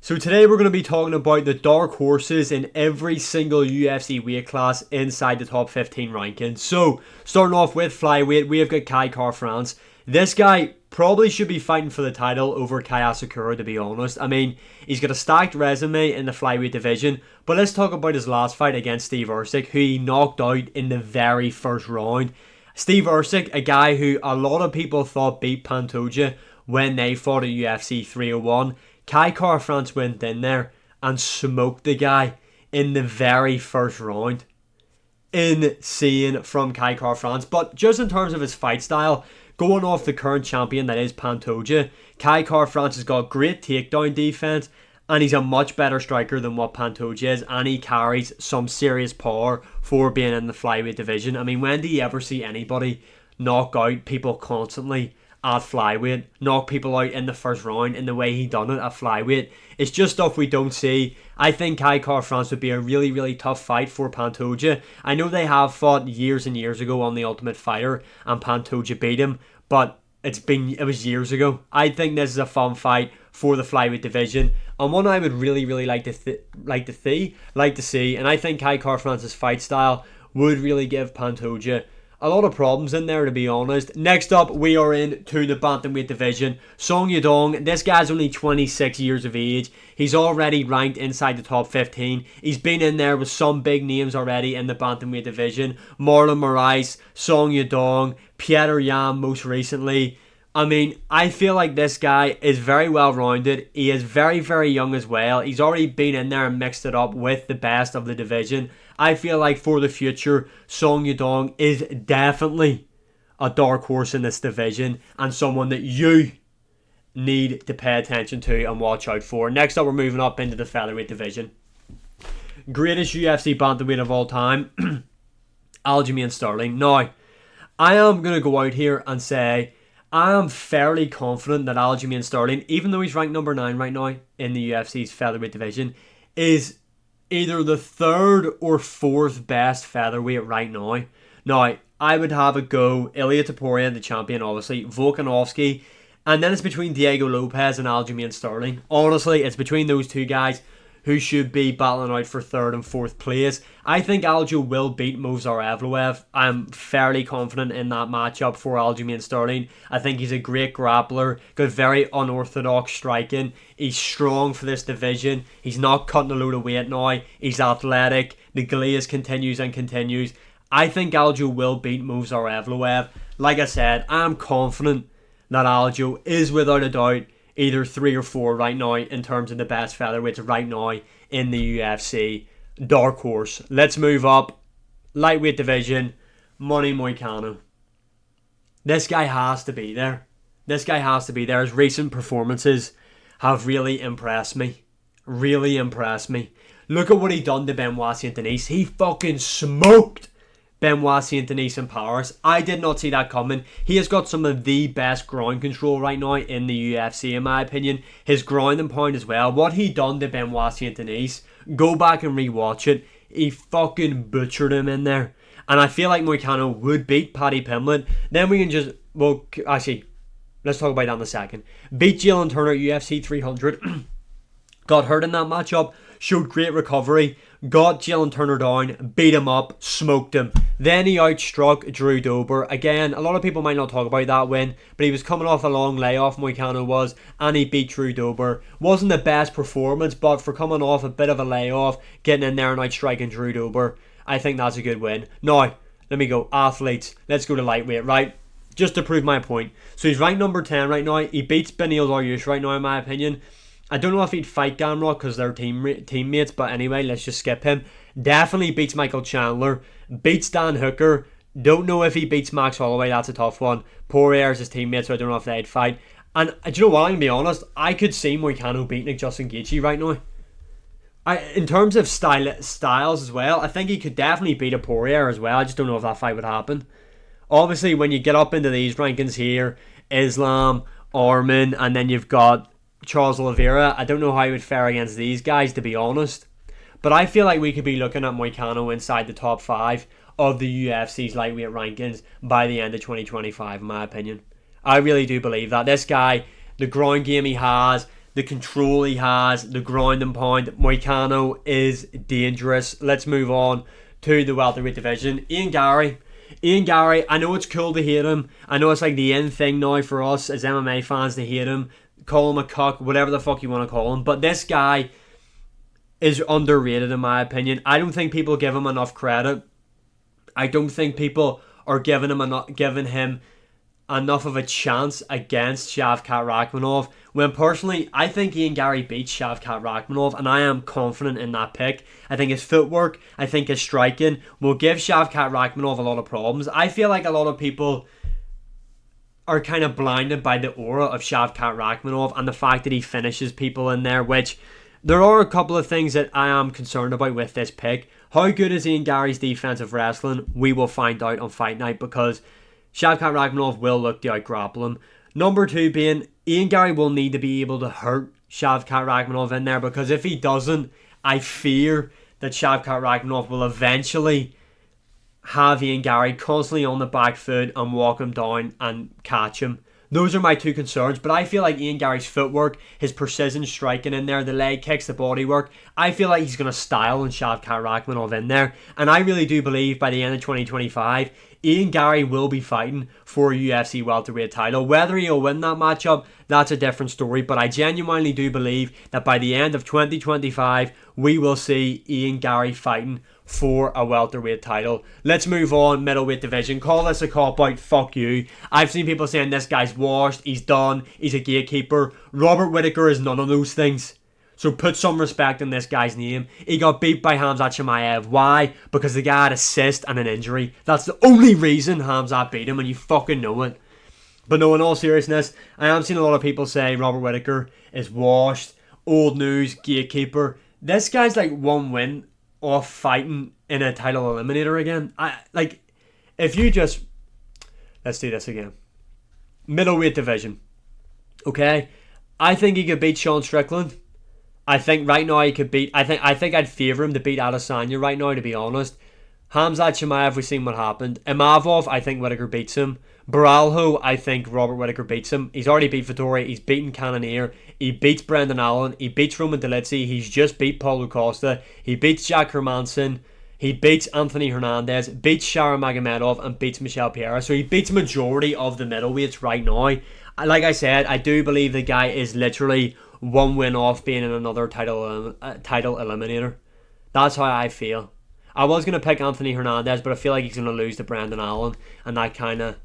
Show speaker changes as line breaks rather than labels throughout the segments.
So today we're going to be talking about the dark horses in every single UFC weight class inside the top 15 rankings. So starting off with Flyweight, we have got Kai Kara-France. This guy probably should be fighting for the title over Kai Asakura, to be honest. I mean, he's got a stacked resume in the Flyweight division, but let's talk about his last fight against Steve Ercik, who he knocked out in the very first round. Steve Ercik, a guy who a lot of people thought beat Pantoja when they fought at UFC 301. Kai Kara-France went in there and smoked the guy in the very first round. Insane from Kai Kara-France. But just in terms of his fight style, going off the current champion that is Pantoja, Kai Kara-France has got great takedown defense and he's a much better striker than what Pantoja is, and he carries some serious power for being in the flyweight division. I mean, when do you ever see anybody knock out people constantly at flyweight, knock people out in the first round in the way he done it at flyweight? It's just stuff we don't see. I think Kai Kara-France would be a really, really tough fight for Pantoja. I know they have fought years and years ago on The Ultimate Fighter and Pantoja beat him, but it was years ago. I think this is a fun fight for the flyweight division, and one I would really, really like to see. And I think Kai Kara-France's fight style would really give Pantoja a lot of problems in there, to be honest. Next up, we are into the Bantamweight division. Song Yadong, this guy's only 26 years of age. He's already ranked inside the top 15. He's been in there with some big names already in the Bantamweight division. Marlon Moraes, Song Yadong, Petr Yan most recently. I mean, I feel like this guy is very well rounded. He is very, very young as well. He's already been in there and mixed it up with the best of the division. I feel like for the future, Song Yadong is definitely a dark horse in this division and someone that you need to pay attention to and watch out for. Next up, we're moving up into the Featherweight division. Greatest UFC bantamweight of all time, Aljamain Sterling. Now, I am going to go out here and say I am fairly confident that Aljamain Sterling, even though he's ranked number 9 right now in the UFC's featherweight division, is either the 3rd or 4th best featherweight right now. Now, I would have a go Ilia Topuria, the champion, obviously, Volkanovski, and then it's between Diego Lopez and Aljamain Sterling. Honestly, it's between those two guys who should be battling out for 3rd and 4th place. I think Aljo will beat Movsar Evloev. I'm fairly confident in that matchup for Aljamain Sterling. I think he's a great grappler, got very unorthodox striking. He's strong for this division. He's not cutting a load of weight now. He's athletic. The glaze continues and continues. I think Aljo will beat Movsar Evloev. Like I said, I'm confident that Aljo is without a doubt either 3 or 4 right now in terms of the best featherweights right now in the UFC. Dark horse. Let's move up. Lightweight division. Manny Moicano. This guy has to be there. This guy has to be there. His recent performances have really impressed me. Really impressed me. Look at what he done to Benoit Saint-Denis. He fucking smoked Benoit Saint-Denis in Paris. I did not see that coming. He has got some of the best ground control right now in the UFC, in my opinion. His ground and pound as well. What he done to Benoit Saint-Denis, go back and rewatch it. He fucking butchered him in there. And I feel like Moicano would beat Paddy Pimblett. Then we can just, well, actually, let's talk about that in a second. Beat Jalen Turner at UFC 300. Got hurt in that matchup. Showed great recovery. Got Jalen Turner down, beat him up, smoked him. Then he outstruck Drew Dober. Again, a lot of people might not talk about that win, but he was coming off a long layoff, Moicano was, and he beat Drew Dober. Wasn't the best performance, but for coming off a bit of a layoff, getting in there and outstriking Drew Dober, I think that's a good win. Now, let me go. Athletes. Let's go to lightweight, right? Just to prove my point. So he's ranked number 10 right now. He beats Beneil Dariush right now, in my opinion. I don't know if he'd fight Gamrot because they're teammates, but anyway, let's just skip him. Definitely beats Michael Chandler. Beats Dan Hooker. Don't know if he beats Max Holloway. That's a tough one. Poirier is his teammate, so I don't know if they'd fight. And do you know what? I'm going to be honest. I could see Moicano beating Justin Gaethje right now. In terms of styles as well, I think he could definitely beat a Poirier as well. I just don't know if that fight would happen. Obviously, when you get up into these rankings here, Islam, Arman, and then you've got Charles Oliveira, I don't know how he would fare against these guys, to be honest. But I feel like we could be looking at Moicano inside the top 5 of the UFC's lightweight rankings by the end of 2025, in my opinion. I really do believe that. This guy, the ground game he has, the control he has, the ground and pound. Moicano is dangerous. Let's move on to the welterweight division. Ian Gary, I know it's cool to hate him. I know it's like the end thing now for us as MMA fans to hate him. Call him a cuck, whatever the fuck you want to call him. But this guy is underrated in my opinion. I don't think people give him enough credit. I don't think people are giving him enough of a chance against Shavkat Rakhmonov, when personally I think Ian Gary beats Shavkat Rakhmonov, and I am confident in that pick. I think his footwork, I think his striking will give Shavkat Rakhmonov a lot of problems. I feel like a lot of people are kind of blinded by the aura of Shavkat Rakhmonov and the fact that he finishes people in there, which there are a couple of things that I am concerned about with this pick. How good is Ian Gary's defensive wrestling? We will find out on fight night, because Shavkat Rakhmonov will look to out-grapple him. Number 2 being, Ian Gary will need to be able to hurt Shavkat Rakhmonov in there, because if he doesn't, I fear that Shavkat Rakhmonov will eventually have Ian Gary constantly on the back foot and walk him down and catch him. Those are my 2 concerns, but I feel like Ian Gary's footwork, his precision striking in there, the leg kicks, the body work, I feel like he's going to style and Shavkat Rakhmonov in there. And I really do believe by the end of 2025, Ian Gary will be fighting for a UFC welterweight title. Whether he'll win that matchup, that's a different story, but I genuinely do believe that by the end of 2025, we will see Ian Gary fighting for a welterweight title. Let's move on. Middleweight division. Call this a cop-out. Fuck you. I've seen people saying this guy's washed, he's done, he's a gatekeeper. Robert Whittaker is none of those things. So put some respect in this guy's name. He got beat by Khamzat Chimaev. Why? Because the guy had a cyst and an injury. That's the only reason Khamzat beat him, and you fucking know it. But no, in all seriousness, I am seeing a lot of people say Robert Whittaker is washed, old news, gatekeeper. This guy's like 1 win off fighting in a title eliminator again. Let's do this again. Middleweight division. Okay? I think he could beat Sean Strickland. I think right now he could beat... I think I'd favour him to beat Adesanya right now, to be honest. Khamzat Chimaev, we've seen what happened. Imavov, I think Whittaker beats him. Baralho, I think Robert Whittaker beats him. He's already beat Vittori. He's beaten Cannonier. He beats Brendan Allen. He beats Roman Dolidze. He's just beat Paulo Costa. He beats Jack Hermanson. He beats Anthony Hernandez. Beats Sharon Magomedov. And beats Michel Pereira. So he beats majority of the middleweights right now. Like I said, I do believe the guy is literally 1 win off being in another title eliminator. That's how I feel. I was going to pick Anthony Hernandez, but I feel like he's going to lose to Brendan Allen, and that kind of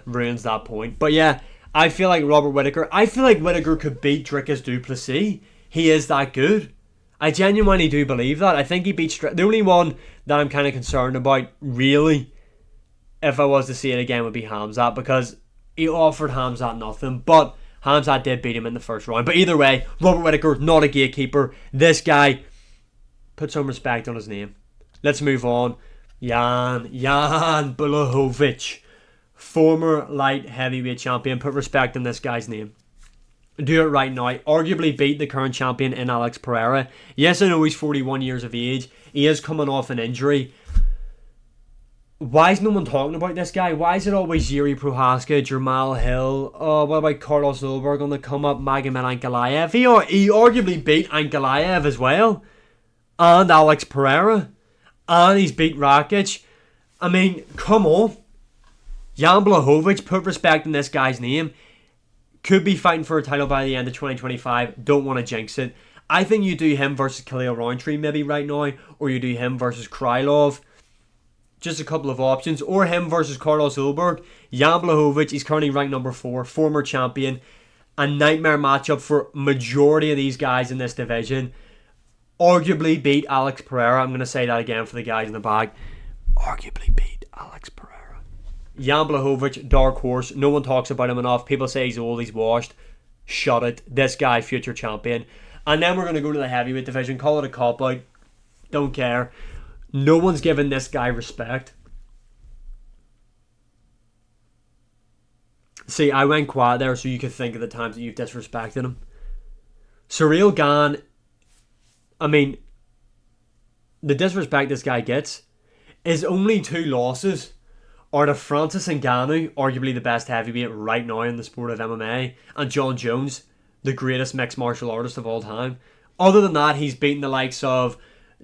ruins that point. But yeah, I feel like Robert Whittaker... I feel like Whittaker could beat Dricus du Plessis. He is that good. I genuinely do believe that. I think he beats... The only one that I'm kind of concerned about, really, if I was to see it again, would be Khamzat, because he offered Khamzat nothing, but Khamzat did beat him in the first round. But either way, Robert Whittaker, not a gatekeeper. This guy, put some respect on his name. Let's move on. Jan Blachowicz, former light heavyweight champion. Put respect on this guy's name. Do it right now. Arguably beat the current champion in Alex Pereira. Yes, I know he's 41 years of age. He is coming off an injury. Why is no one talking about this guy? Why is it always Yuri Prohaska, Jamal Hill? Oh, what about Carlos Ulberg on the come up? Magomed Ankalaev. He arguably beat Ankalaev as well. And Alex Pereira. And he's beat Rakic. I mean, come on. Jan Blachowicz, put respect in this guy's name. Could be fighting for a title by the end of 2025. Don't want to jinx it. I think you do him versus Khalil Rountree maybe right now. Or you do him versus Krylov. Just a couple of options. Or him versus Carlos Ulberg. Jan Blachowicz, he's currently ranked number 4. Former champion. A nightmare matchup for majority of these guys in this division. Arguably beat Alex Pereira. I'm going to say that again for the guys in the back. Arguably beat Alex Pereira. Jan Blachowicz, dark horse. No one talks about him enough. People say he's old, he's washed. Shut it. This guy, future champion. And then we're going to go to the heavyweight division. Call it a cop-out. Don't care. No one's giving this guy respect. See, I went quiet there so you could think of the times that you've disrespected him. Ciryl Gane, I mean, the disrespect this guy gets is only 2 losses are to Francis Ngannou, arguably the best heavyweight right now in the sport of MMA, and John Jones. the greatest mixed martial artist of all time. Other than that, he's beaten the likes of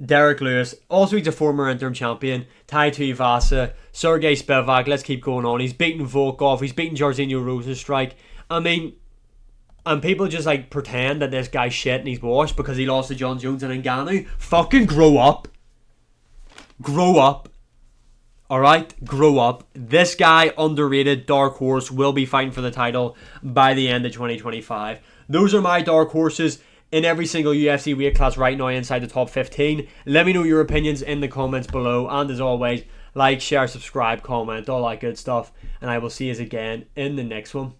Derek Lewis. Also, he's a former interim champion. Tai Tuivasa, Sergey Spivak. Let's keep going on. He's beaten Volkov. He's beaten Jairzinho Rozenstruik. I mean, and people just like pretend that this guy's shit and he's washed because he lost to John Jones and Ngannou. Fucking grow up. Grow up. Alright? Grow up. This guy, underrated, dark horse, will be fighting for the title by the end of 2025. Those are my dark horses in every single UFC weight class right now inside the top 15. Let me know your opinions in the comments below. And as always, like, share, subscribe, comment, all that good stuff. And I will see you again in the next one.